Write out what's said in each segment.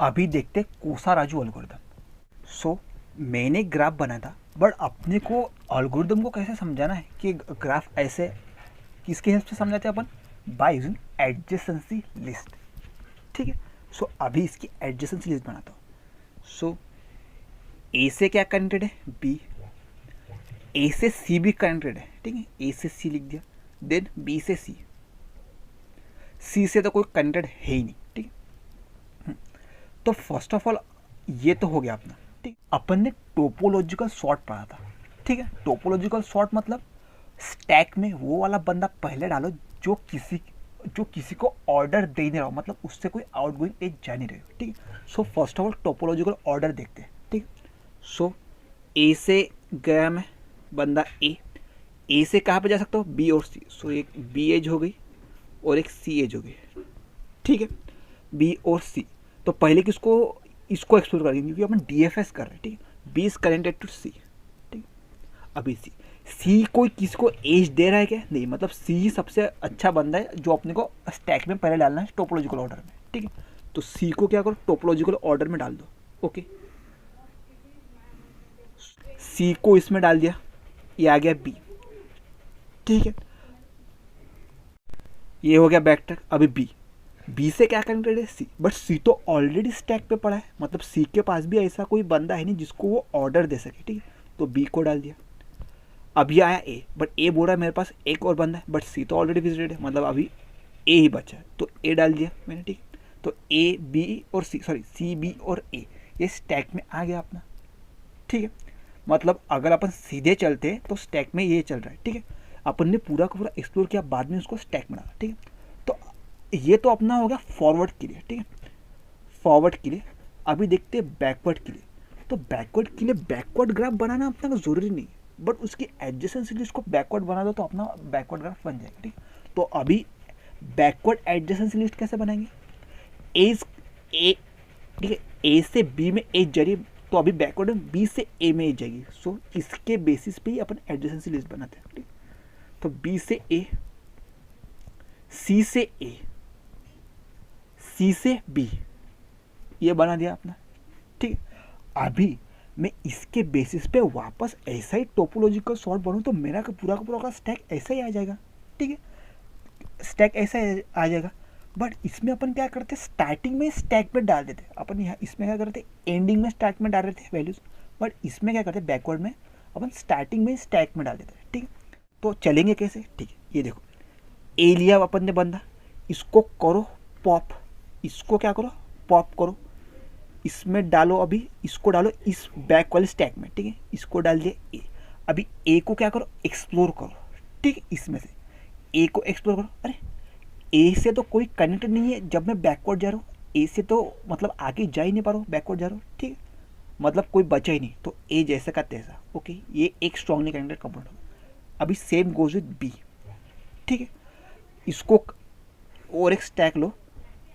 अभी देखते कोसा राजू एल्गोरिदम। सो मैंने ग्राफ बनाया था, बट अपने को एल्गोरिदम को कैसे समझाना है कि ग्राफ ऐसे किसके हेल्प से समझाते हैं अपन, बाय यूजिंग एडजेसेंसी लिस्ट। ठीक है। सो अभी इसकी एडजेसेंसी लिस्ट बनाता हूँ। सो ए से क्या कनेक्टेड है, बी। ए से सी भी कनेक्टेड है, ठीक है, ए से सी लिख दिया। देन बी से सी, सी से तो कोई कनेक्टेड है ही नहीं, ठीक है। तो फर्स्ट ऑफ ऑल ये तो हो गया अपना, ठीक। अपन ने टोपोलॉजिकल सॉर्ट पढ़ा था, ठीक है। टोपोलॉजिकल सॉर्ट मतलब स्टैक में वो वाला बंदा पहले डालो जो किसी को ऑर्डर दे नहीं रहा हो, मतलब उससे कोई आउटगोइंग एज जा नहीं रही हो, ठीक है। So first of all topological order देखते हैं, ठीक। सो ए से गया मैं बंदा ए से कहाँ पे जा सकता हूँ, बी और सी। सो एक बी एज हो गई और एक सी एज हो गई, ठीक है, बी और सी। तो पहले किसको इसको एक्सप्लोर करेंगे क्योंकि अपन डीएफएस कर रहे हैं, ठीक है। बी इज कनेक्टेड टू सी, ठीक। अभी सी कोई किसी को एज दे रहा है क्या, नहीं, मतलब सी सबसे अच्छा बंदा है जो अपने को स्टैक में पहले डालना है टोपोलॉजिकल ऑर्डर में, ठीक है। तो सी को क्या करो, टोपोलॉजिकल ऑर्डर में डाल दो, ओके। सी को इसमें डाल दिया, ये आ गया बी, ठीक है, ये हो गया बैक ट्रैक। अभी बी से क्या कनेक्टेड है, सी, बट सी तो ऑलरेडी स्टैक पे पड़ा है, मतलब सी के पास भी ऐसा कोई बंदा है नहीं जिसको वो ऑर्डर दे सके, ठीक है। तो बी को डाल दिया। अभी आया ए, बट ए बोल रहा है मेरे पास एक और बंदा है, बट सी तो ऑलरेडी विजिटेड है, मतलब अभी ए ही बचा है, तो ए डाल दिया मैंने, ठीक है। तो ए बी और सी, सॉरी सी बी और ए, ये स्टैक में आ गया अपना, ठीक है। मतलब अगर अपन सीधे चलते तो स्टैक में ये चल रहा है, ठीक है। अपन ने पूरा का पूरा एक्सप्लोर किया, बाद में उसको स्टैक में डाला, ठीक है। तो ये तो अपना हो गया फॉरवर्ड के लिए, ठीक है, फॉरवर्ड के लिए। अभी देखते हैं बैकवर्ड के लिए। तो बैकवर्ड के लिए बैकवर्ड ग्राफ बनाना अपना को जरूरी नहीं, बट उसकी एडजेसेंसी लिस्ट को बैकवर्ड बना दो तो अपना बैकवर्ड ग्राफ बन जाएगा, ठीक। तो अभी बैकवर्ड एडजेसेंसी लिस्ट कैसे बनाएंगे, ए, ठीक है, ए से बी में एज जा रही है, तो अभी बैकवर्ड में बी से ए में एज जाएगी। सो इसके बेसिस पे ही अपन एडजेसेंसी लिस्ट बनाते हैं, ठीक। तो बी से ए, सी से ए, सी से बी, ये बना दिया अपना, ठीक है। अभी मैं इसके बेसिस पे वापस ऐसा ही टोपोलॉजिकल सॉर्ट बनूँ तो मेरा का पूरा का स्टैक ऐसा ही आ जाएगा, ठीक है, स्टैक ऐसा आ जाएगा। बट इसमें अपन क्या करते, स्टार्टिंग में स्टैक में डाल देते अपन, यहाँ इसमें क्या करते एंडिंग में स्टैक में डाल रहे थे वैल्यूज, बट इसमें क्या करते बैकवर्ड में अपन स्टार्टिंग में स्टैक में डाल देते हैं, ठीक है। तो चलेंगे कैसे, ठीक है, ये देखो ए लिया अपन ने बंदा, इसको करो पॉप, इसको क्या करो पॉप करो, इसमें डालो, अभी इसको डालो इस बैक वाले स्टैक में, ठीक है, इसको डाल दिया ए। अभी ए को क्या करो, एक्सप्लोर करो, ठीक है, इसमें से ए को एक्सप्लोर करो। अरे ए से तो कोई कनेक्टेड नहीं है, जब मैं बैकवर्ड जा रहा हूँ ए से तो मतलब आगे जा ही नहीं पा रहा हूँ, बैकवर्ड जा रहा हूँ, ठीक है, मतलब कोई बचा ही नहीं, तो ए जैसे का तैसा, ओके, ये एक स्ट्रांगली कनेक्टेड कंपोनेंट होगा। अभी सेम गोज विद बी, ठीक है, इसको और एक स्टैक लो,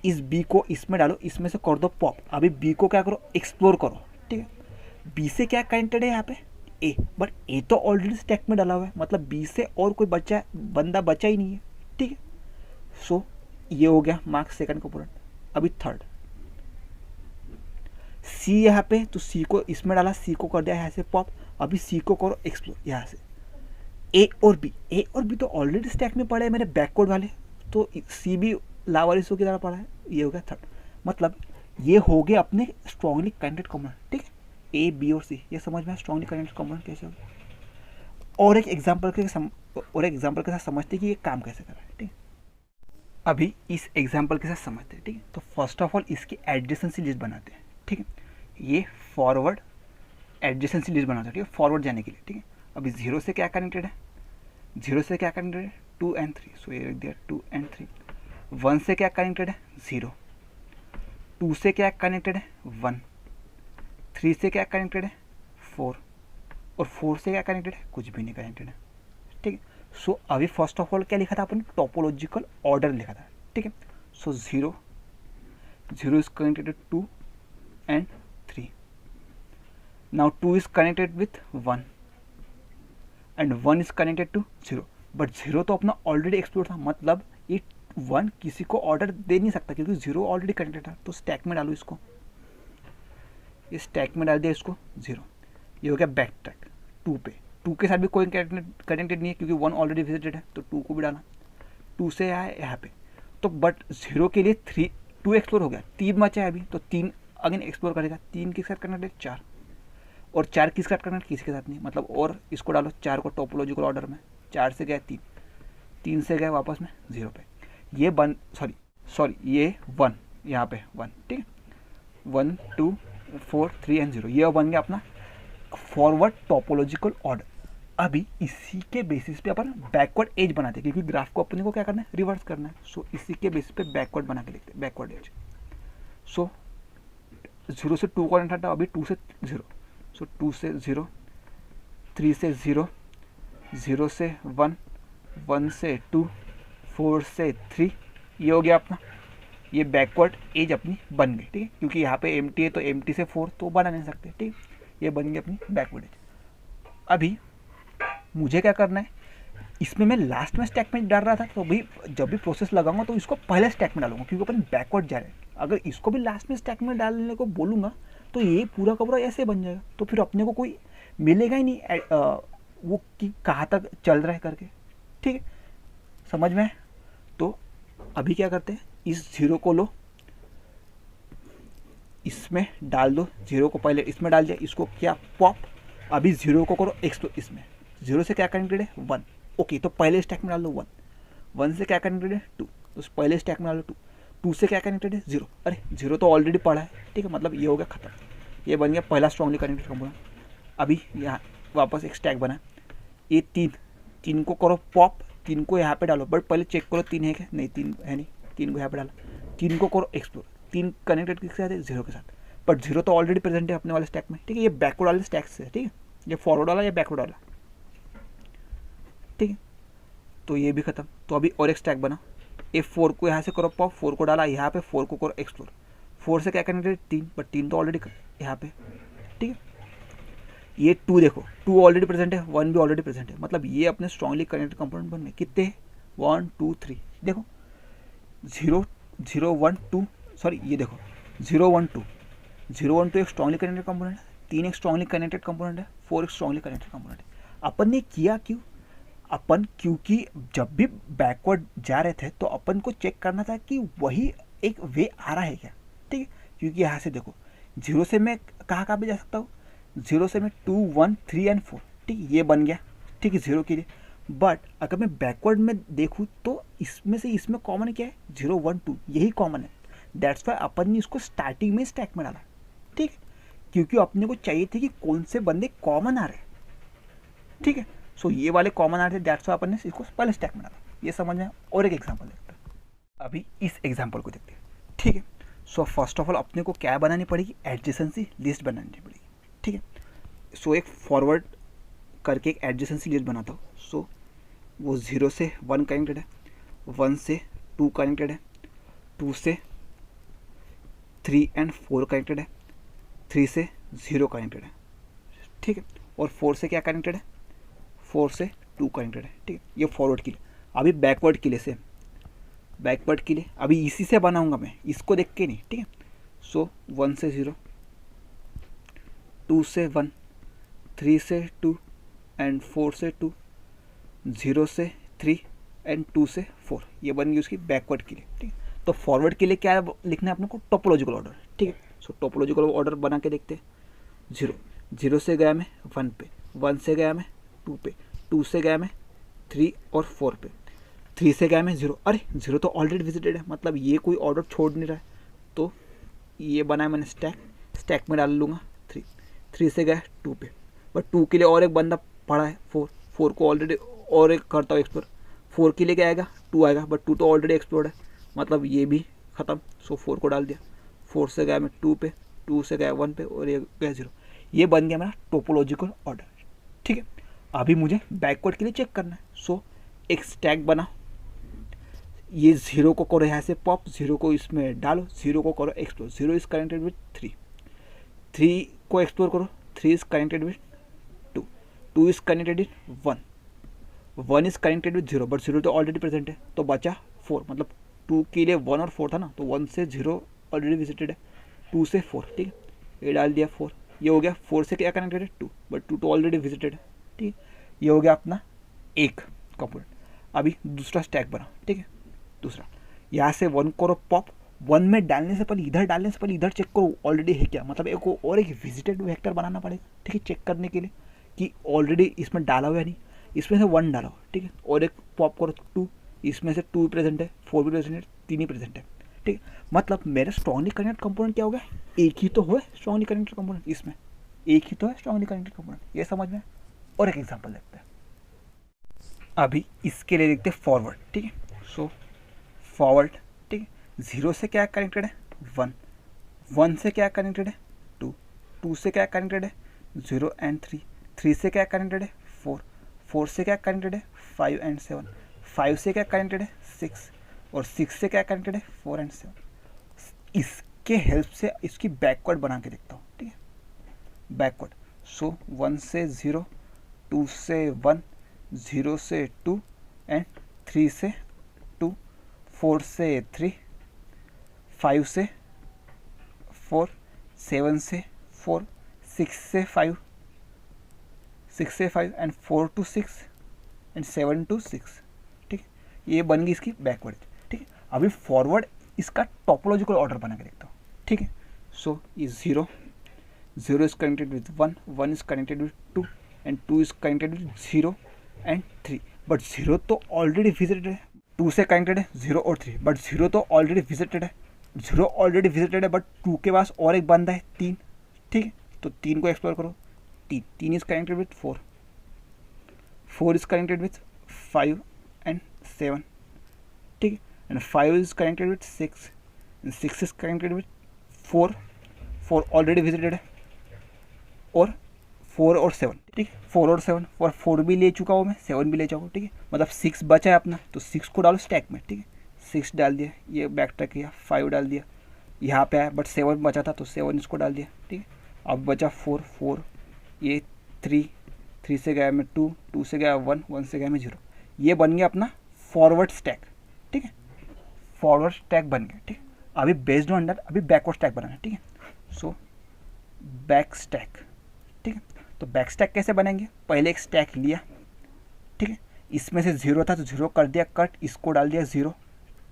इस बी को इसमें डालो, इसमें से कर दो पॉप। अभी बी को क्या करो, एक्सप्लोर करो, ठीक है। बी से क्या कनेक्टेड है यहाँ पे, ए, बट ए तो ऑलरेडी स्टैक में डाला हुआ है, मतलब बी से और कोई बंदा बचा ही नहीं है, ठीक है। सो ये हो गया मार्क्स सेकंड कंपोनेंट। अभी थर्ड, सी यहाँ पे, तो सी को इसमें डाला, सी को कर दिया यहाँ से पॉप। अभी सी को करो एक्सप्लोर यहाँ से, ए और बी तो ऑलरेडी स्टैक में पड़े हैं मेरे बैकवर्ड वाले, तो सी भी लावारिसों की तरह पड़ा है, ये हो गया थर्ड। मतलब ये हो गया अपने स्ट्रांगली कनेक्टेड कंपोनेंट, ठीक है, ए बी और सी, ये समझ में आया स्ट्रांगली कनेक्टेड कंपोनेंट कैसे होगा। और एक एग्जांपल के साथ समझते कि ये काम कैसे कर रहा है, ठीक है। अभी इस एग्जांपल के साथ समझते हैं, ठीक है। तो फर्स्ट ऑफ ऑल इसकी एडजेसेंसी लिस्ट बनाते हैं, ठीक है, ये फॉरवर्ड एडजेसेंसी लिस्ट बनाते हैं, ठीक है, फॉरवर्ड जाने के लिए, ठीक है। अभी जीरो से क्या कनेक्टेड है, जीरो से क्या कनेक्टेड है 2 and 3, सो ये रख दिया 2 and 3। 1 से क्या कनेक्टेड है 0, 2 से क्या कनेक्टेड है 1, 3 से क्या कनेक्टेड है 4, और 4 से क्या कनेक्टेड है, कुछ भी नहीं कनेक्टेड है, ठीक है। सो अभी फर्स्ट ऑफ ऑल क्या लिखा था अपन, टोपोलॉजिकल ऑर्डर लिखा था, ठीक है। So 0 is connected 2 and 3, now 2 is connected with 1 and 1 is connected to 0, but 0 तो अपना ऑलरेडी एक्सप्लोर था, मतलब ये 1 किसी को ऑर्डर दे नहीं सकता क्योंकि 0 ऑलरेडी कनेक्टेड था, तो स्टैक में डालो इसको, ये स्टैक में डाल दिया इसको 0, ये हो गया बैक ट्रैक 2 पे। 2 के साथ भी कोई कनेक्टेड नहीं है क्योंकि 1 ऑलरेडी विजिटेड है, तो 2 को भी डाला, 2 से आया यहाँ पे। तो बट 0 के लिए 2 एक्सप्लोर हो गया, 3 बचा है अभी, तो 3 अगेन एक्सप्लोर करेगा। 3 किसके साथ कनेक्टेड, 4, और 4 किसके साथ कनेक्टेड, किसी के साथ नहीं, मतलब और इसको डालो 4 को टोपोलॉजिकल ऑर्डर में, 4 से गया 3, 3 से गया वापस में 0 पे। ये सॉरी ये 1 यहाँ पे 1, ठीक है, 1 2 4 3 एंड 0, ये बन गया अपना फॉरवर्ड टोपोलॉजिकल ऑर्डर। अभी इसी के बेसिस पे अपन बैकवर्ड एज बनाते हैं क्योंकि ग्राफ को अपने को क्या करना है, रिवर्स करना है। सो इसी के बेसिस पे बैकवर्ड बना के लिखते हैं, बैकवर्ड एज। सो 0 से 2 कनेक्ट था, अभी 2 से 0, सो 2 से 0, 3 से 0, 0 से 1, 1 से 2, 4 से 3, ये हो गया अपना, ये बैकवर्ड एज अपनी बन गई, ठीक है, क्योंकि यहाँ पे एम्प्टी है तो एम्प्टी से 4 तो बना नहीं सकते, ठीक है, ये बन गई अपनी बैकवर्ड एज। अभी मुझे क्या करना है, इसमें मैं लास्ट में स्टैक में डाल रहा था, तो भाई जब भी प्रोसेस लगाऊंगा तो इसको पहले स्टैक में डालूंगा क्योंकि अपन बैकवर्ड जा रहे हैं। अगर इसको भी लास्ट में स्टैक में डालने को बोलूँगा तो ये पूरा का पूरा ऐसे बन जाएगा, तो फिर अपने को कोई मिलेगा ही नहीं वो कि कहाँ तक चल रहा है करके, ठीक है, समझ में। तो अभी क्या करते हैं, इस 0 को लो, इसमें डाल दो, 0 को पहले इसमें डाल दिया, इसको क्या पॉप, अभी 0 को करो एक्सप्लोर, इसमें 0 से क्या कनेक्टेड है 1, ओके, तो पहले स्टैक में डाल दो 1, 1 से क्या कनेक्टेड है 2, तो पहले स्टैक में डाल दो 2, 2 से क्या कनेक्टेड है 0, अरे 0 तो ऑलरेडी पड़ा है, ठीक है, मतलब ये हो गया खत्म, ये बन गया पहला स्ट्रॉन्गली कनेक्टेड कंपोनेंट। अभी यहाँ वापस एक स्टैक बना, ये 3 को करो पॉप, 3 को यहाँ पे डालो, बट पहले चेक करो 3 है क्या, नहीं 3 है नहीं, 3 को यहाँ पे डाला, 3 को करो एक्सप्लोर, 3 कनेक्टेड किसके साथ है 0 के साथ, बट 0 तो ऑलरेडी प्रेजेंट है अपने वाले स्टैक में, ठीक है, ये बैकवर्ड वाले स्टैक से, ठीक है, ये फॉरवर्ड वाला या बैकवर्ड वाला, ठीक है, तो ये भी खत्म। तो अभी और एक स्टैक बना, F4 को यहाँ से करो पॉप, 4 को डाला यहाँ पे, 4 को करो एक्सप्लोर, 4 से क्या कनेक्टेड 3, बट 3 तो ऑलरेडी यहाँ पे, ठीक है, ये 2 देखो 2 ऑलरेडी प्रेजेंट है, 1 भी ऑलरेडी प्रेजेंट है, मतलब ये अपने स्ट्रांगली कनेक्टेड कंपोनेंट बन गए। कितने, 1 2 3, देखो 0 0 1 2, सॉरी ये देखो 0 1 2, 0 1 2 एक स्ट्रांगली कनेक्टेड कंपोनेंट है, 3 एक स्ट्रांगली कनेक्टेड कंपोनेंट है, 4 एक स्ट्रांगली कनेक्टेड कंपोनेंट है। अपन ने किया क्यों, अपन क्योंकि जब भी बैकवर्ड जा रहे थे तो अपन को चेक करना था कि वही एक वे आ रहा है क्या, ठीक है, क्योंकि यहाँ से देखो 0 से मैं कहाँ पे जा सकता हूँ, 0 से मैं 2 1 3 एंड 4, ठीक है, ये बन गया, ठीक है, 0 के लिए। बट अगर मैं बैकवर्ड में देखूँ तो इसमें से इसमें कॉमन क्या है, 0 1 2, यही कॉमन है, दैट्स वाई अपन ने इसको स्टार्टिंग में स्टैक में डाला, ठीक है, क्योंकि अपने को चाहिए थे कि कौन से बंदे कॉमन आ रहे हैं, ठीक है, सो ये वाले कॉमन आ रहे थे, दैट्स वाई अपन ने इसको पहले स्टैक में डाला, ये समझ में। और एक एग्जाम्पल देखते हैं, अभी इस एग्जाम्पल को देखते हैं, ठीक है। सो फर्स्ट ऑफ ऑल अपने को क्या बनानी पड़ेगी, एडजेसेंसी लिस्ट बनानी पड़ेगी, ठीक है। सो एक फॉरवर्ड करके एक एडजेसेंसी लिस्ट बनाता हूँ। सो वो 0 से 1 कनेक्टेड है, 1 से 2 कनेक्टेड है, 2 से 3 एंड 4 कनेक्टेड है, 3 से 0 कनेक्टेड है, ठीक है, और 4 से क्या कनेक्टेड है, 4 से 2 कनेक्टेड है, ठीक है, ये फॉरवर्ड के लिए। अभी बैकवर्ड के लिए से, बैकवर्ड के लिए अभी इसी से बनाऊंगा मैं, इसको देख के नहीं, ठीक है। सो 1 से 0, 2 से 1, 3 से 2 एंड 4 से 2, 0 से 3 एंड 2 से 4, ये बन गई उसकी बैकवर्ड के लिए, ठीक है। तो फॉरवर्ड के लिए क्या लिखना है अपने को, टोपोलॉजिकल ऑर्डर, ठीक है। सो टोपोलॉजिकल ऑर्डर बना के देखते हैं। 0 से गया मैं 1 पे, 1 से गया मैं 2 पे, 2 से गया मैं 3 और 4 पे, 3 से गया मैं 0, अरे 0 तो ऑलरेडी विजिटेड है, मतलब ये कोई ऑर्डर छोड़ नहीं रहा है, तो ये बनाया मैंने स्टैक में डाल लूँगा 3 से गया 2 पे, बट 2 के लिए और एक बंदा पड़ा है 4 को ऑलरेडी और एक करता हूँ एक्सप्लोर, 4 के लिए क्या आएगा 2 आएगा, बट 2 तो ऑलरेडी एक्सप्लोर्ड है, मतलब ये भी ख़त्म। सो 4 को डाल दिया, 4 से गया मैं 2 पे, 2 से गया 1 पे और ये गया 0, ये बन गया मेरा टोपोलॉजिकल ऑर्डर, ठीक है। अभी मुझे बैकवर्ड के लिए चेक करना है। सो एक स्टैक बना, ये 0 को करो यहाँ से पॉप, 0 को इसमें डालो, 0 को करो एक्सप्लोर, 0 इज कनेक्टेड विथ 3 को एक्सप्लोर करो, 3 is connected with 2 is connected with 1 is connected with 0, but 0 तो ऑलरेडी प्रेजेंट है, तो बचा 4, मतलब 2 के लिए 1 और 4 था ना, तो 1 से 0 ऑलरेडी विजिटेड है, 2 से 4, ठीक है, ये डाल दिया 4, ये हो गया 4 से क्या कनेक्टेड है 2, बट 2 तो ऑलरेडी विजिटेड है, ठीक है। ये हो गया अपना एक कंपोनेंट। अभी दूसरा स्टैक बना, ठीक है। दूसरा यहाँ से 1 करो पॉप, 1 में डालने से पहले इधर चेक करो ऑलरेडी है क्या, मतलब एक और एक विजिटेड वेक्टर बनाना पड़ेगा, ठीक है, चेक करने के लिए कि ऑलरेडी इसमें डाला हुआ है नहीं, इसमें से 1 डाला हुआ, ठीक है। और एक पॉप करो 2, इसमें से 2 प्रेजेंट है, 4 भी प्रेजेंट है, 3 ही प्रेजेंट है, ठीक है। मतलब मेरा स्ट्रॉन्गली कनेक्टेड कंपोनेंट क्या हो गया, एक ही तो हुआ स्ट्रॉन्गली कनेक्टेड कंपोनेंट, इसमें एक ही तो है स्ट्रॉन्गली कनेक्टेड कंपोनेंट, ये समझ में। और एक एग्जांपल देखते हैं, अभी इसके लिए देखते हैं फॉरवर्ड, ठीक है। सो फॉरवर्ड, ठीक है, 0 से क्या कनेक्टेड है 1, 1 से क्या कनेक्टेड है 2, 2 से क्या कनेक्टेड है 0 एंड 3, 3 से क्या कनेक्टेड है 4, 4 से क्या कनेक्टेड है 5 एंड 7, 5 से क्या कनेक्टेड है 6, और 6 से क्या कनेक्टेड है 4 एंड 7। इसके हेल्प से इसकी बैकवर्ड बना के देखता हूँ, ठीक है, बैकवर्ड। सो 1 से 0, 2 से 1, 0 से 2 एंड 3 से 2, 4 से 3, 5 से 4, 7 से 4, 6 से 5, 6 से 5 एंड 4 to 6 एंड 7 to 6, ठीक है। ये बन गई इसकी बैकवर्ड, ठीक है। अभी फॉरवर्ड इसका टोपोलॉजिकल ऑर्डर बना के देखता हूँ, ठीक है। सो ये 0 is connected with 1, 1 is connected with 2 and 2 is connected with 0 and 3, but 0 तो ऑलरेडी विजिटेड है, 2 से कनेक्टेड है 0 और 3, बट 0 तो ऑलरेडी विजिटेड है, 0 ऑलरेडी विजिटेड है, बट 2 के पास और एक बंदा है 3, ठीक है। तो 3 को एक्सप्लोर करो, 3 is connected with 4, 4 is connected with 5 and 7, ठीक है, and 5 is connected with 6 and 6 is connected with 4, 4 already visited है, और 4 और 7, ठीक है, 4 और 7, और 4 भी ले चुका हूँ मैं, 7 भी ले चुका हूँ, ठीक है। मतलब 6 बचा है अपना, तो 6 को डालो स्टैक में, ठीक है। 6 डाल दिया, ये बैक ट्रैक किया, 5 डाल दिया, यहाँ पे आया, बट 7 बचा था तो 7 इसको डाल दिया, ठीक है। अब बचा 4, ये 3 से गया मैं 2, 2 से गया 1, 1 से गया मैं 0। ये बन गया अपना फॉरवर्ड स्टैक, ठीक है, फॉरवर्ड स्टैक बन गया, ठीक है। अभी बेस्ड ऑन दैट अभी बैकवर्ड स्टैक बनाना है, ठीक है। सो बैक स्टैक, ठीक है। तो बैक स्टैक कैसे बनाएंगे, पहले एक स्टैक लिया, ठीक है, इसमें से 0 था तो 0 कर दिया कट, इसको डाल दिया 0,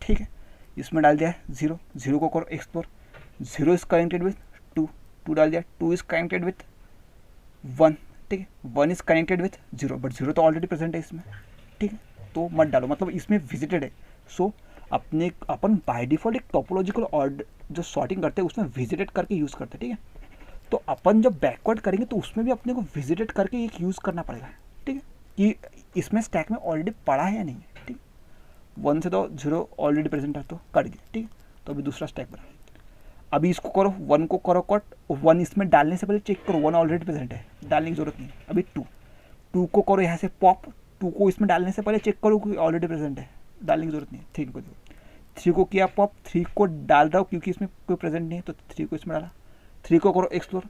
ठीक है, इसमें डाल दिया 0, 0 को करो एक्सप्लोर, 0 इज कनेक्टेड विथ 2, 2 डाल दिया, 2 इज कनेक्टेड विथ 1, ठीक है, 1 इज कनेक्टेड विथ 0, बट 0 तो ऑलरेडी प्रेजेंट है इसमें, ठीक है, तो मत डालो, मतलब इसमें विजिटेड है। सो अपन बाय डिफॉल्ट एक टोपोलॉजिकल ऑर्डर जो सॉर्टिंग करते हैं उसमें विजिटेड करके यूज़ करते हैं, ठीक है। तो अपन जब बैकवर्ड करेंगे तो उसमें भी अपने को विजिटेड करके एक यूज़ करना पड़ेगा, ठीक है, कि इसमें स्टैक में ऑलरेडी पड़ा है या नहीं है, ठीक। 1 से तो 0 ऑलरेडी प्रेजेंट है तो कट गया, ठीक है। तो अभी दूसरा स्टैक बना, अभी इसको करो, 1 को करो कट, 1 इसमें डालने से पहले चेक करो 1 ऑलरेडी प्रेजेंट है, डालने की जरूरत नहीं है। अभी 2 को करो यहाँ से पॉप, 2 को इसमें डालने से पहले चेक करो कि ऑलरेडी प्रेजेंट है, डालने की जरूरत नहीं है। 3 को 3 को किया पॉप, 3 को डाल रहा हूँ क्योंकि इसमें कोई प्रेजेंट नहीं है तो 3 को इसमें डाला, 3 को करो explore,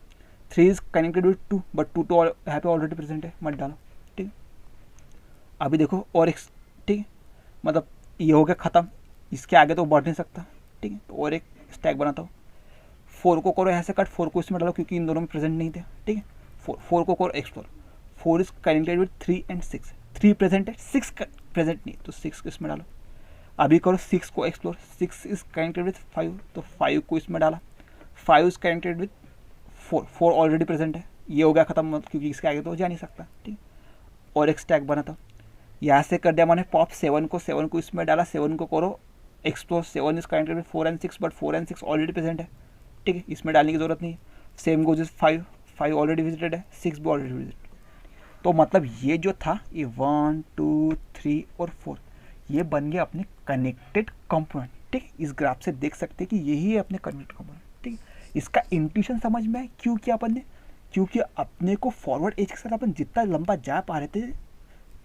3 is connected with 2, but 2 तो यहाँ पे ऑलरेडी प्रेजेंट है, मत डालो, ठीक है। अभी देखो और एक, ठीक है, मतलब ये हो गया ख़त्म, इसके आगे तो बढ़ नहीं सकता, ठीक है। तो और एक स्टैक बनाता हूँ, 4 को करो यहाँ से कट, 4 को इसमें डालो क्योंकि इन दोनों में प्रेजेंट नहीं थे, ठीक है। 4 को करो explore, 4 is connected with 3 and 6, 3 present है, 6 प्रेजेंट नहीं तो 6 को इसमें डालो। अभी करो 6 को एक्सप्लोर, 6 इज कनेक्टेड विथ 5 तो 5 को इसमें डाला, 5 is connected with 4, 4 already present है, ये हो गया खत्म क्योंकि इसके आगे तो जा नहीं सकता, ठीक। और एक स्टैक बना था, यहाँ से कर दिया मैंने पॉप 7 को इसमें डाला, 7 को करो explore, 7 is connected with 4 and 6, but 4 and 6 already present है, ठीक है, इसमें डालने की जरूरत नहीं है। Same goes is 5 already visited है, 6 भी ऑलरेडी विजिटेड। तो मतलब ये जो था ये 1 2 3 और 4 ये बन गया अपने कनेक्टेड कंपोनेंट, ठीक। इस ग्राफ से देख सकते हैं कि यही है अपने कनेक्टेड कंपोनेंट, ठीक। इसका इंट्यूशन समझ में है क्यों किया अपन ने, क्योंकि अपने को फॉरवर्ड एज के साथ अपन जितना लंबा जा पा रहे थे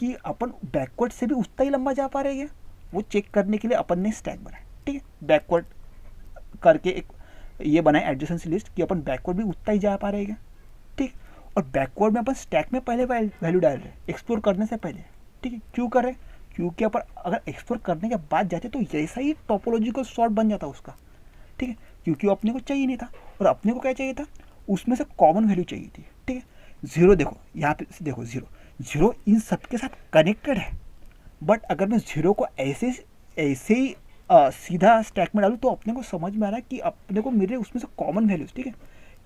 कि अपन बैकवर्ड से भी उतना ही लंबा जा पा रहे हैं, वो चेक करने के लिए अपन ने स्टैक बनाया, ठीक है। बैकवर्ड करके एक ये बनाए एडजेसेंसी लिस्ट कि अपन बैकवर्ड भी उतना ही जा पा रहे हैं, ठीक। और बैकवर्ड में अपन स्टैक में पहले वैल्यू डाल रहे हैं एक्सप्लोर करने से पहले, ठीक है। क्यों कर रहे हैं, क्योंकि अपन अगर एक्सप्लोर करने के बाद जाते तो जैसा ही टोपोलॉजिकल सॉर्ट बन जाता उसका, ठीक है, क्योंकि वो अपने को चाहिए नहीं था। और अपने को क्या चाहिए था, उसमें से कॉमन वैल्यू चाहिए थी, ठीक है। जीरो देखो यहाँ पे से, देखो जीरो, जीरो इन सब के साथ कनेक्टेड है, बट अगर मैं जीरो को ऐसे ही सीधा स्टैक में डालूँ तो अपने को समझ में आ रहा है कि अपने को मिल रहे उसमें से कॉमन वैल्यूज, ठीक है।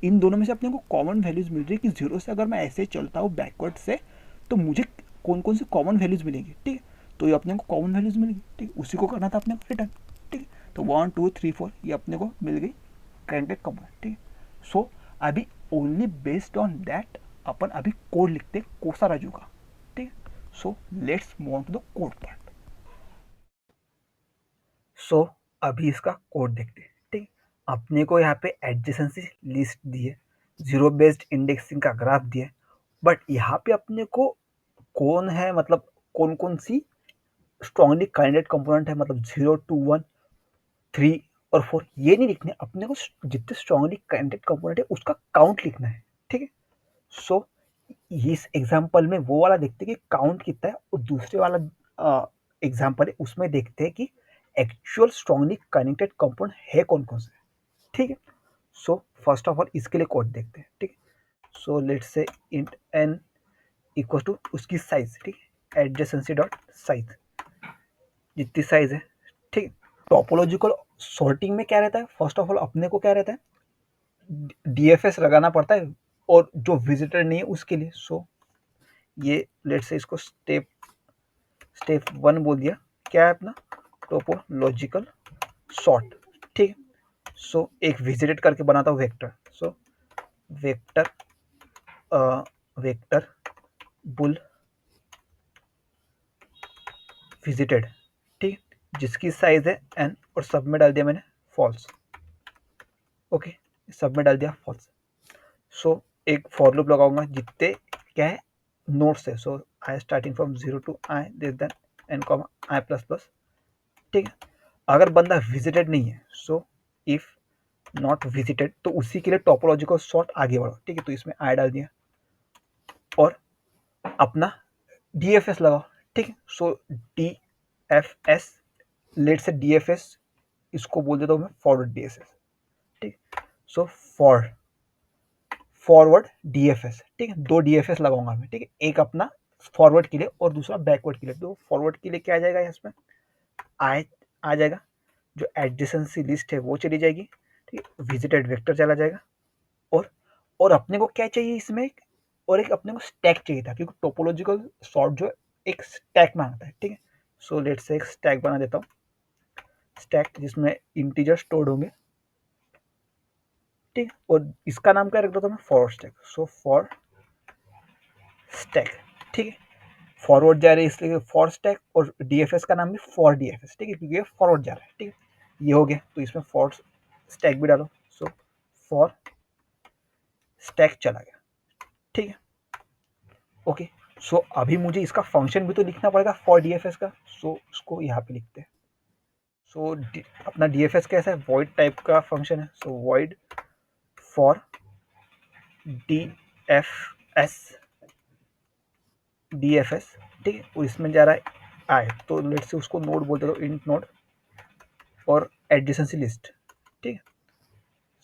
इन दोनों में से अपने को कॉमन वैल्यूज मिल रही है कि जीरो से अगर मैं ऐसे चलता हूँ बैकवर्ड से तो मुझे कौन कौन सी कॉमन वैल्यूज मिलेंगी, ठीक है। तो ये अपने को कॉमन वैल्यूज मिलेगी, ठीक है, उसी को करना था अपने को रिटर्न, ठीक है। तो 1 2 3 4 ये अपने को मिल गई कैंडिडेट कंपोनेंट, ठीक है। सो अभी ओनली बेस्ड ऑन दैट अपन अभी कोड लिखते हैं कोसा राजू का, ठीक है। So let's move on to the code part. So अभी इसका कोड देखते हैं, ठीक। अपने को यहाँ पे एडजेसेंसी लिस्ट दी है, जीरो बेस्ड इंडेक्सिंग का ग्राफ दिया है, बट यहाँ पे अपने को कौन है, मतलब कौन कौन सी स्ट्रांगली कैंडिडेट कंपोनेंट है, मतलब 0 2 1 3 और 4 ये नहीं लिखने, अपने को जितने स्ट्रांगली कैंडिडेट कंपोनेंट है उसका काउंट लिखना है, ठीक है। सो इस एग्जांपल में वो वाला देखते हैं कि काउंट कितना है, और दूसरे वाला एग्जांपल है उसमें देखते हैं कि एक्चुअल स्ट्रांगली कनेक्टेड कंपाउंड है कौन कौन से, ठीक है। सो फर्स्ट ऑफ ऑल इसके लिए कोड देखते हैं, ठीक है। So let's say int n equal to उसकी साइज, ठीक है, एडजेसेंसी डॉट साइज, जितनी साइज है, ठीक है। टोपोलॉजिकल सॉर्टिंग में क्या रहता है, फर्स्ट ऑफ ऑल अपने को क्या रहता है, डीएफएस लगाना पड़ता है, और जो विजिटर नहीं है उसके लिए। सो ये लेट्स से इसको स्टेप 1 बोल दिया, क्या है अपना टोपोलॉजिकल सॉर्ट, ठीक है। सो एक विजिटेड करके बनाता हूँ vector, so vector vector bull visited, ठीक है, जिसकी साइज है n, और सब में डाल दिया मैंने फॉल्स, ओके, सब में डाल दिया फॉल्स। सो एक फॉर लूप लगाऊंगा जितने क्या है नोट्स है, so i starting from 0 to i this than n comma i plus plus, ठीक है। अगर बंदा विजिटेड नहीं है, सो इफ नॉट विजिटेड, तो उसी के लिए टोपोलॉजिकल सॉर्ट आगे बढ़ो, ठीक है। तो इसमें आई डाल दिया और अपना डीएफएस लगाओ, ठीक है। सो डीएफएस, लेट से डीएफएस इसको बोल देता हूँ मैं फॉरवर्ड डीएफएस, ठीक। सो फॉरवर्ड डीएफएस, ठीक है, दो डीएफएस लगाऊंगा मैं, ठीक है, एक अपना फॉरवर्ड के लिए और दूसरा बैकवर्ड के लिए। तो फॉरवर्ड के लिए क्या आ जाएगा, इसमें आई आ जाएगा, जो एडजेसेंसी लिस्ट है वो चली जाएगी, ठीक है, विजिटेड वेक्टर चला जाएगा, और अपने को क्या चाहिए इसमें, और एक अपने को स्टैक चाहिए था, क्योंकि टोपोलॉजिकल सॉर्ट जो एक स्टैक मांगता है, ठीक है। सो लेट्स से एक स्टैक बना देता हूँ, स्टैक जिसमें इंटीजर स्टोर्ड होंगे, ठीक, और इसका नाम क्या रख देता हूँ मैं, forward stack. So for stack, ठीक है, फॉरवर्ड जा रहे हैं इसलिए फॉर स्टैक, और डीएफएस का नाम भी फॉर डीएफएस, ठीक है, क्योंकि ये फॉरवर्ड जा रहा है, ठीक है। ये हो गया, तो इसमें फॉर स्टैक भी डालो, सो फॉर स्टैक चला गया, ठीक है, ओके। सो अभी मुझे इसका फंक्शन भी तो लिखना पड़ेगा फॉर डीएफएस का, सो उसको यहाँ पे लिखते हैं। सो अपना डीएफएस कैसा है, वॉइड टाइप का फंक्शन है, सो वॉइड फॉर डीएफएस, ठीक है, और इसमें जा रहा है आई, तो लेट्स से उसको नोड बोलते दो, इंट नोड और एडजेसेंसी लिस्ट, ठीक है।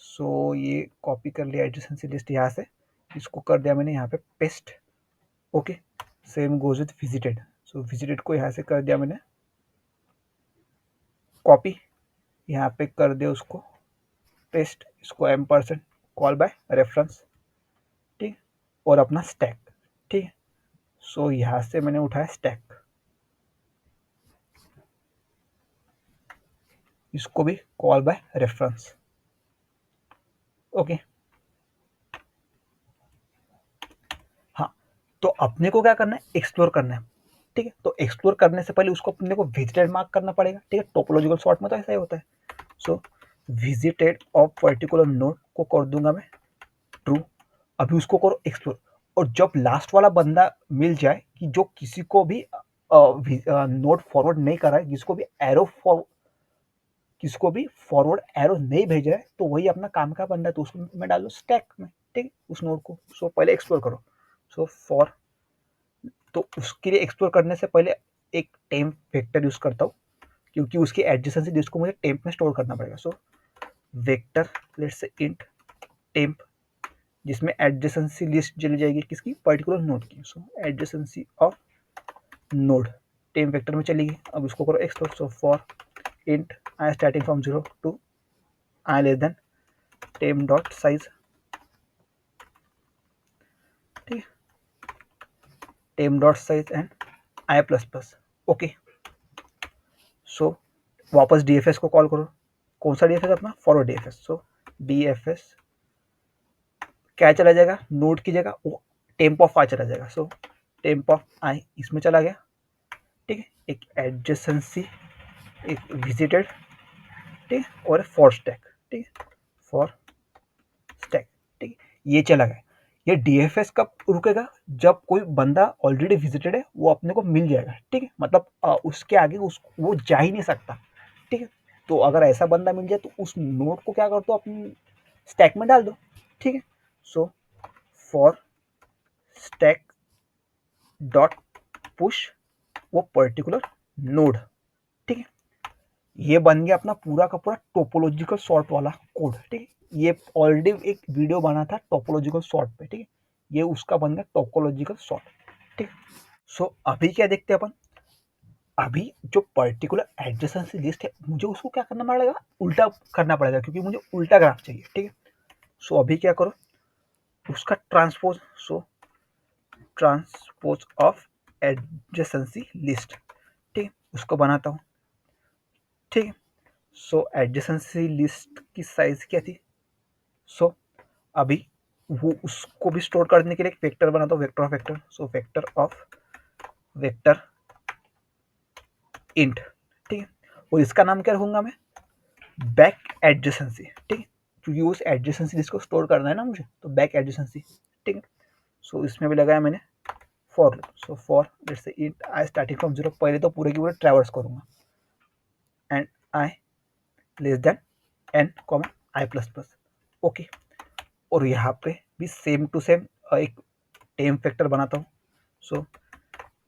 सो ये कॉपी कर लिया एडजेसेंसी लिस्ट यहाँ से, इसको कर दिया मैंने यहाँ पे paste, okay. Same goes with visited, so visited को यहाँ से कर दिया मैंने कॉपी, यहाँ पे कर दिया उसको पेस्ट, इसको M% कॉल बाय रेफरेंस, ठीक, और अपना स्टैक, ठीक है। सो यहाँ से मैंने उठाया स्टैक, इसको भी कॉल बाय रेफरेंस, ओके। हाँ, तो अपने को क्या करना है, एक्सप्लोर करना है, ठीक है। तो एक्सप्लोर करने से पहले उसको अपने को विजिटेड मार्क करना पड़ेगा, ठीक है, टोपोलॉजिकल सॉर्ट में तो ऐसा ही होता है। सो विजिटेड ऑफ पर्टिकुलर नोड को कर दूंगा मैं ट्रू, अभी उसको करो एक्सप्लोर, और जब लास्ट वाला बंदा मिल जाए कि जो किसी को भी नोड फॉरवर्ड नहीं कर रहा है, किसको भी फॉरवर्ड एरो नहीं भेज रहा है, तो वही अपना काम का बंदा है, तो उसको मैं डाल दो स्टैक में, ठीक है, उस नोड को। सो पहले एक्सप्लोर करो, सो फॉर, तो उसके लिए एक्सप्लोर करने से पहले एक टेम्प वेक्टर यूज करता हूँ, क्योंकि उसकी एडजेसेंसी लिस्ट को मुझे टेम्प में स्टोर करना पड़ेगा। So vector let's say int temp जिसमें एडजेसेंसी लिस्ट चली जाएगी किसकी, पर्टिकुलर नोड की। So adjacency of node temp vector में चलेगी। अब इसको करो explore. So for int i starting from 0 to i less than temp dot size, ठीक है, temp dot size and i plus plus. Okay, so वापस DFS को कॉल करो। कौन सा डीएफएस अपना, फॉरवर्ड डीएफएस। सो डीएफएस क्या चला जाएगा, नोड की जगह वो टेम्प ऑफ आई चला जाएगा। सो टेम्प ऑफ आई इसमें चला गया, ठीक है, एक एडजेसेंसी, एक विजिटेड, ठीक है, और फॉर स्टैक, ठीक है, फॉर स्टैक, ठीक है, ये चला गया। ये डीएफएस कब रुकेगा, जब कोई बंदा ऑलरेडी विजिटेड है वो अपने को मिल जाएगा, ठीक है, मतलब उसके आगे वो जा ही नहीं सकता, ठीक है। तो अगर ऐसा बंदा मिल जाए तो उस नोड को क्या कर दो, अपनी स्टैक में डाल दो, ठीक है। So for stack dot push वो पर्टिकुलर नोड, ठीक है। ये बन गया अपना पूरा का पूरा टोपोलॉजिकल सॉर्ट वाला कोड, ठीक है। ये ऑलरेडी एक वीडियो बना था टोपोलॉजिकल सॉर्ट पे, ठीक है, ये उसका बन गया टोपोलॉजिकल सॉर्ट, ठीक। सो अभी क्या देखते हैं अपन, अभी जो पर्टिकुलर एडजेसेंसी लिस्ट है मुझे उसको क्या करना पड़ेगा, उल्टा करना पड़ेगा, क्योंकि मुझे उल्टा ग्राफ चाहिए, ठीक है। सो अभी क्या करो, उसका transpose. So transpose of adjacency list, ठीक है, उसको बनाता हूँ, ठीक है। सो एडजेसेंसी लिस्ट की साइज क्या थी, सो अभी वो उसको भी स्टोर करने के लिए एक वेक्टर बनाता हूँ, vector of vector. So vector of vector int, ठीक है, और इसका नाम क्या रखूंगा मैं, बैक एडजेसेंसी, ठीक है, क्योंकि उस एडजेसेंसी जिसको स्टोर करना है ना मुझे, तो बैक एडजेसेंसी, ठीक है। सो इसमें भी लगाया मैंने for loop. So for let's say int i starting from 0, पहले तो पूरे की पूरे ट्रैवर्स करूंगा, and i less than n comma i plus plus. Okay, और यहाँ पे भी सेम टू सेम एक टेम फैक्टर बनाता हूँ। सो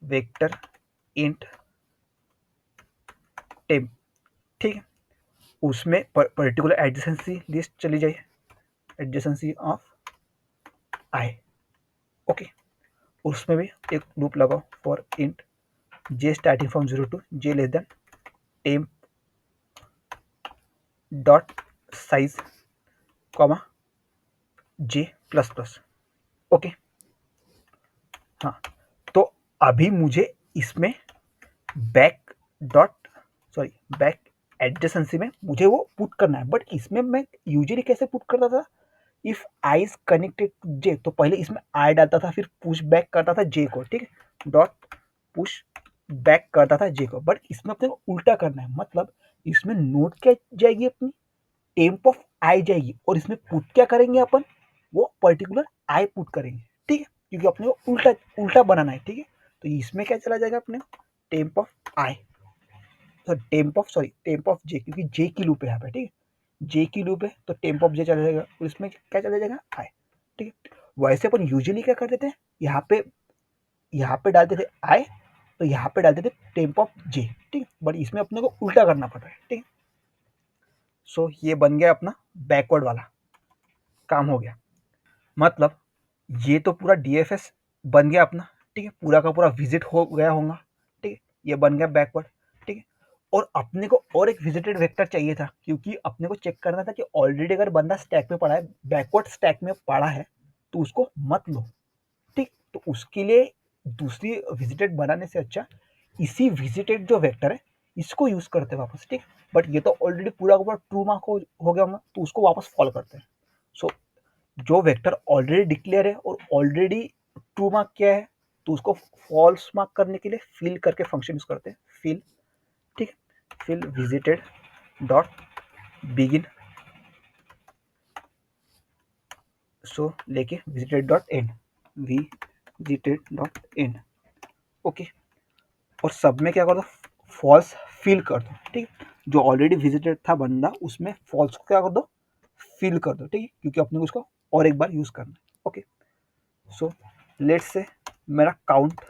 वेक्टर इंट टेम, ठीक है, उसमें पर्टिकुलर एडजेसेंसी लिस्ट चली जाए, एडजेसेंसी ऑफ आई, ओके, उसमें भी एक लूप लगाओ for int j starting from 0 to j less than temp dot size comma j plus plus. Okay, हाँ, तो अभी मुझे इसमें back dot sorry back adjacency में मुझे वो पुट करना है, बट इसमें मैं यूजुअली कैसे पुट करता था, if i is connected to j, तो पहले इसमें आई डालता था, फिर पुश बैक करता था जे को, ठीक है, डॉट पुश बैक करता था जे को। बट इसमें अपने को उल्टा करना है, मतलब इसमें नोट क्या जाएगी, अपनी टेम्प ऑफ आई जाएगी, और इसमें पुट क्या करेंगे अपन, वो पर्टिकुलर आई पुट करेंगे, ठीक है, क्योंकि अपने को उल्टा उल्टा बनाना है, ठीक है। तो इसमें क्या चला जाएगा अपने को, टेम्प ऑफ आई, तो टेम्प ऑफ जे, क्योंकि जे की लूप है यहाँ पे, ठीक है, जे की लूप है तो टेम्प ऑफ जे चला जाएगा, और इसमें क्या चला जाएगा, आई, ठीक है। वैसे अपन यूजुअली क्या करते थे, यहाँ पे डालते थे आई, तो यहाँ पे डालते थे टेम्प ऑफ जे, ठीक है, बट इसमें अपने को उल्टा करना पड़ रहा है, ठीक है। सो ये बन गया अपना बैकवर्ड वाला काम हो गया, मतलब ये तो पूरा डीएफएस बन गया अपना, ठीक है, पूरा का पूरा विजिट हो गया होगा, ठीक है, ये बन गया बैकवर्ड, ठीक है। और अपने को और एक विजिटेड वेक्टर चाहिए था, क्योंकि अपने को चेक करना था कि ऑलरेडी अगर बंदा स्टैक में पड़ा है, बैकवर्ड स्टैक में पड़ा है, तो उसको मत लो, ठीक। तो उसके लिए दूसरी विजिटेड बनाने से अच्छा इसी विजिटेड जो वेक्टर है इसको यूज करते हैं वापस, ठीक। बट ये तो ऑलरेडी पूरा का पूरा ट्रू मार्क हो गया होगा, तो उसको वापस फॉल करते हैं। सो जो वेक्टर ऑलरेडी डिक्लेयर है और ऑलरेडी ट्रू मार्क किया है, तो उसको फॉल्स मार्क करने के लिए फिल करके फंक्शन यूज करते हैं, फिल, ठीक, फिल विजिटेड डॉट बिगिन, सो लेके visited dot and, visited dot and, okay. और सब में क्या कर दो, फॉल्स फिल कर दो, ठीक है, जो ऑलरेडी विजिटेड था बंदा उसमें फॉल्स को क्या कर दो, फिल कर दो, ठीक है, क्योंकि अपने को उसको और एक बार यूज करना है, ओके। सो लेट्स से मेरा काउंट,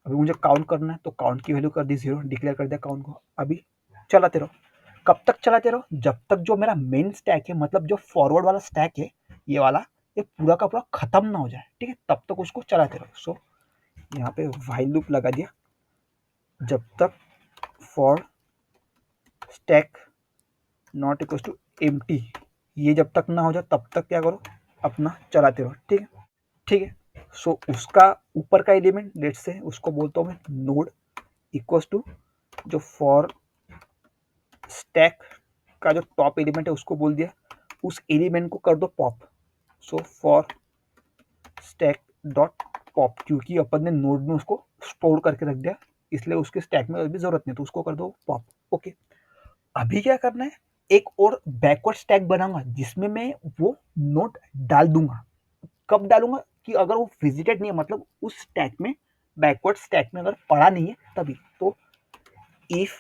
अभी मुझे काउंट करना है, तो काउंट की वैल्यू कर दी 0, डिक्लेयर कर दिया काउंट को। अभी चलाते रहो, कब तक चलाते रहो, जब तक जो मेरा मेन स्टैक है, मतलब जो फॉरवर्ड वाला स्टैक है ये वाला, ये पूरा का पूरा खत्म ना हो जाए, ठीक है, तब तक उसको चलाते रहो। सो यहाँ पे व्हाइल लूप लगा दिया, जब तक for stack not equal to empty, ये जब तक ना हो जाए तब तक क्या करो, अपना चलाते रहो, ठीक है, ठीक है। सो उसका ऊपर का एलिमेंट लेट से उसको बोलता हूँ मैं नोड इक्वल टू, जो फॉर स्टैक का जो टॉप एलिमेंट है उसको बोल दिया, उस एलिमेंट को कर दो pop. So for stack dot pop, क्योंकि अपन ने नोड में उसको स्टोर करके रख दिया, इसलिए उसके स्टैक में अभी जरूरत नहीं, तो उसको कर दो पॉप। ओके, अभी क्या करना है, एक और बैकवर्ड स्टैक बनाऊंगा जिसमें मैं वो नोड डाल दूंगा। कब डालूंगा कि अगर वो विजिटेड नहीं है, मतलब उस स्टैक में, बैकवर्ड स्टैक में अगर पड़ा नहीं है तभी। तो इफ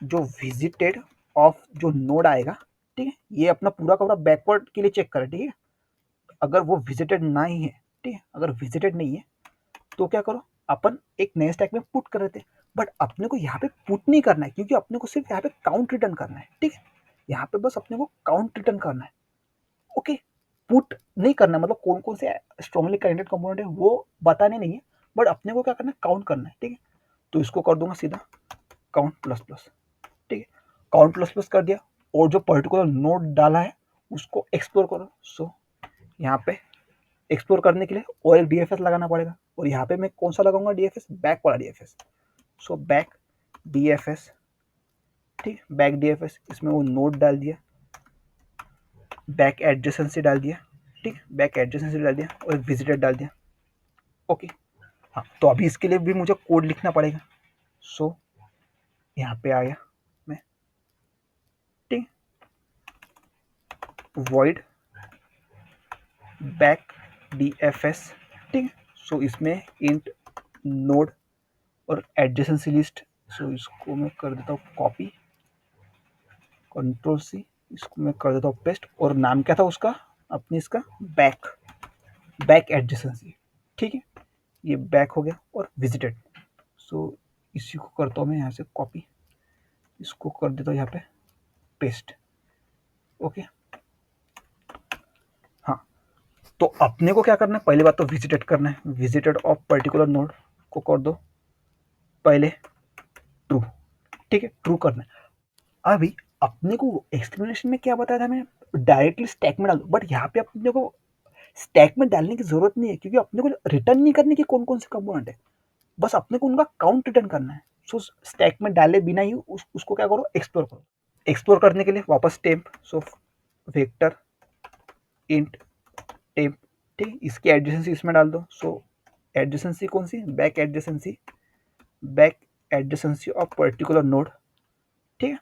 जो विजिटेड ऑफ जो नोड आएगा, ठीक है, ये अपना पूरा का पूरा बैकवर्ड के लिए चेक करें, ठीक है, अगर वो विजिटेड नहीं है, ठीक है, अगर विजिटेड नहीं है तो क्या करो, अपन एक नए स्टैक में पुट कर देते हैं। बट अपने को यहाँ पे पुट नहीं करना है, क्योंकि अपने को सिर्फ यहाँ पे काउंट रिटर्न करना है, ठीक है, यहाँ पे बस अपने को काउंट रिटर्न करना है। ओके, पुट नहीं करना है, मतलब कौन कौन से स्ट्रॉन्गली कनेक्टेड कंपोनेंट है वो बताने नहीं है, बट अपने को क्या करना है, काउंट करना है, ठीक है। तो इसको कर दूंगा सीधा काउंट प्लस प्लस, ठीक है, काउंट प्लस प्लस कर दिया, और जो पर्टिकुलर नोड डाला है उसको एक्सप्लोर करो। सो यहाँ पे एक्सप्लोर करने के लिए और एक डीएफएस लगाना पड़ेगा, और यहाँ पे मैं कौन सा लगाऊंगा, डीएफएस बैक वाला डीएफएस। सो बैक डीएफएस, ठीक, बैक डीएफएस, इसमें वो नोड डाल दिया, बैक एडजेसेंसी डाल दिया, ठीक, बैक एडजेसेंसी डाल दिया, और विजिटर डाल दिया। ओके, हाँ, तो अभी इसके लिए भी मुझे कोड लिखना पड़ेगा। सो यहाँ पे आ गया मैं, ठीक, वॉइड बैक डीएफएस, ठीक। सो इसमें इंट नोड और एडजेसेंसी लिस्ट, सो इसको मैं कर देता हूँ कॉपी, कंट्रोल सी, इसको मैं कर देता हूँ पेस्ट, और नाम क्या था उसका, अपनी इसका बैक, बैक एडजेसेंसी, ठीक है, ये बैक हो गया, और विजिटेड। सो इसी को करता हूँ मैं यहाँ से कॉपी, इसको कर देता हूँ यहाँ पे पेस्ट। ओके, हाँ, तो अपने को क्या करना है, पहली बात तो विजिटेड करना है, विजिटेड ऑफ पर्टिकुलर नोड को कर दो पहले ट्रू, ठीक है, ट्रू करना है। अभी अपने को एक्सप्लेनेशन में क्या बताया था मैंने, डायरेक्टली स्टैक में डाल दो, बट यहाँ पे अपने को स्टैक में डालने की जरूरत नहीं है, क्योंकि अपने को रिटर्न नहीं करने की कौन कौन से कंपोनेंट है, बस अपने को उनका काउंट रिटर्न करना है। सो स्टैक में डाले बिना ही उसको क्या करो, एक्सप्लोर करो। एक्सप्लोर करने के लिए वापस temp, so vector int temp, ठीक, इसकी एडजेसेंसी इसमें डाल दो। सो एडजेसेंसी कौन सी, back adjacency, back adjacency of particular node, ठीक है,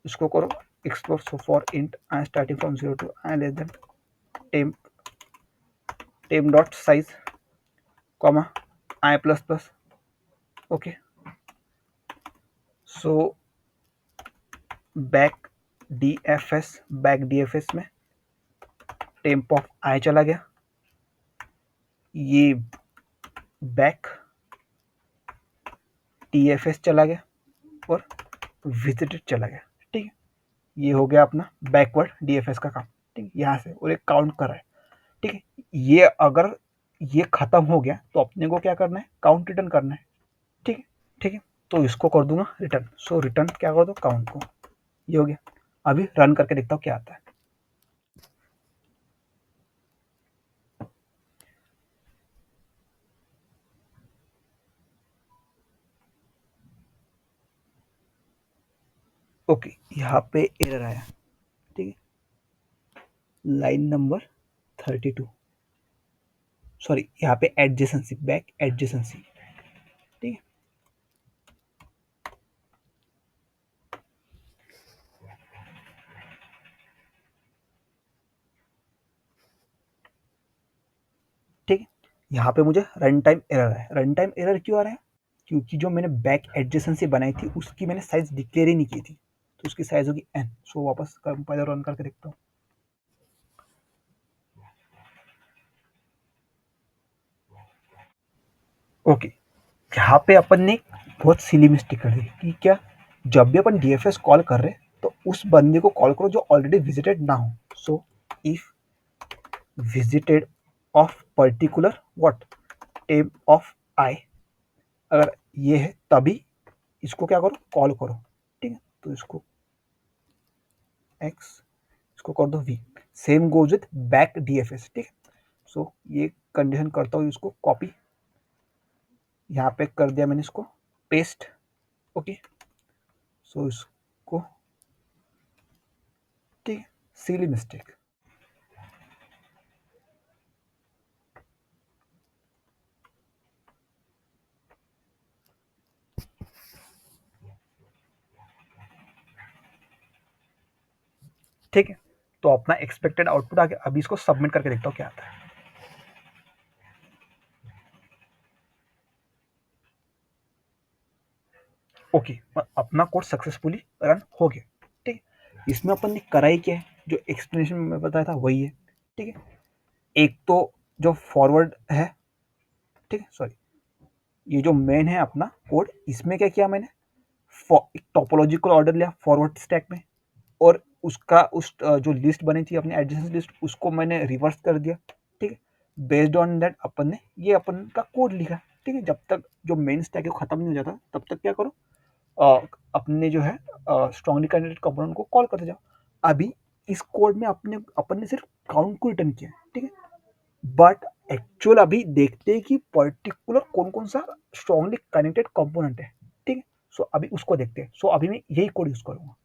इसको करो explore. So for int i starting from 0 to i less than temp, temp dot size comma i plus plus. Okay, so back DFS, back DFS में temp of i चला गया, ये back TFS चला गया, और विजिटेड चला गया, ठीक है, ये हो गया अपना बैकवर्ड डीएफएस का काम, ठीक, यहाँ से, और एक काउंट कर रहा है, ठीक है। ये अगर ये खत्म हो गया तो अपने को क्या करना है, काउंट रिटर्न करना है, ठीक है, ठीक है, तो इसको कर दूंगा रिटर्न। सो रिटर्न क्या कर दो, काउंट को, ये हो गया। अभी रन करके देखता हूँ क्या आता है। ओके, यहाँ पे एरर आया, ठीक है, लाइन नंबर 32, सॉरी, यहाँ पे एडजेसेंसी, बैक एडजेसेंसी, ठीक है, ठीक है, यहाँ पे मुझे रन टाइम एरर है। रन टाइम एरर क्यों आ रहा है, क्योंकि जो मैंने बैक एडजेसेंसी बनाई थी उसकी मैंने साइज डिक्लेयर ही नहीं की थी, तो उसकी साइज होगी n। सो वापस कंपाइलर रन करके देखता हूँ। ओके, यहाँ पे अपन ने बहुत सिली मिस्टेक कर दी कि क्या, जब भी अपन डीएफएस कॉल कर रहे तो उस बंदे को कॉल करो जो ऑलरेडी विजिटेड ना हो। So if visited of particular what temp of i, अगर ये है तभी इसको क्या करो, कॉल करो, ठीक है। तो इसको एक्स, इसको कर दो V. Same goes with back DFS, ठीक है। सो ये कंडीशन करता हूँ, इसको कॉपी, यहाँ पे कर दिया मैंने इसको पेस्ट, ओके। सो इसको, ठीक है, सिली मिस्टेक। ठीक है, तो अपना एक्सपेक्टेड आउटपुट आ गया। अभी इसको सबमिट करके देखता हूँ क्या आता है। ओके, अपना कोड सक्सेसफुली रन हो गया, ठीक है। इसमें अपन ने कराई क्या है, जो एक्सप्लेनेशन में बताया था वही है, ठीक है। एक तो जो फॉरवर्ड है, ठीक है, सॉरी, ये जो मेन है अपना कोड, इसमें क्या किया मैंने, एक टोपोलॉजिकल ऑर्डर लिया फॉरवर्ड स्टैक में, और उसका उस जो लिस्ट बनी थी अपनी एडजेसेंट लिस्ट, उसको मैंने रिवर्स कर दिया, ठीक है। बेस्ड ऑन दैट अपन ने ये अपन का कोड लिखा, ठीक है। जब तक जो मेन स्टैक है खत्म नहीं हो जाता तब तक क्या करो, अपने जो है स्ट्रांगली कैंडिडेट कंपोनेंट को कॉल करते जाओ। अभी इस कोड में अपन ने सिर्फ काउंट को रिटर्न किया, ठीक है। बट एक्चुअल अभी देखते हैं कि पर्टिकुलर कौन कौन सा स्ट्रांगली कनेक्टेड कंपोनेंट है, ठीक है। सो अभी उसको देखते हैं। सो अभी मैं यही कोड यूज करूंगा।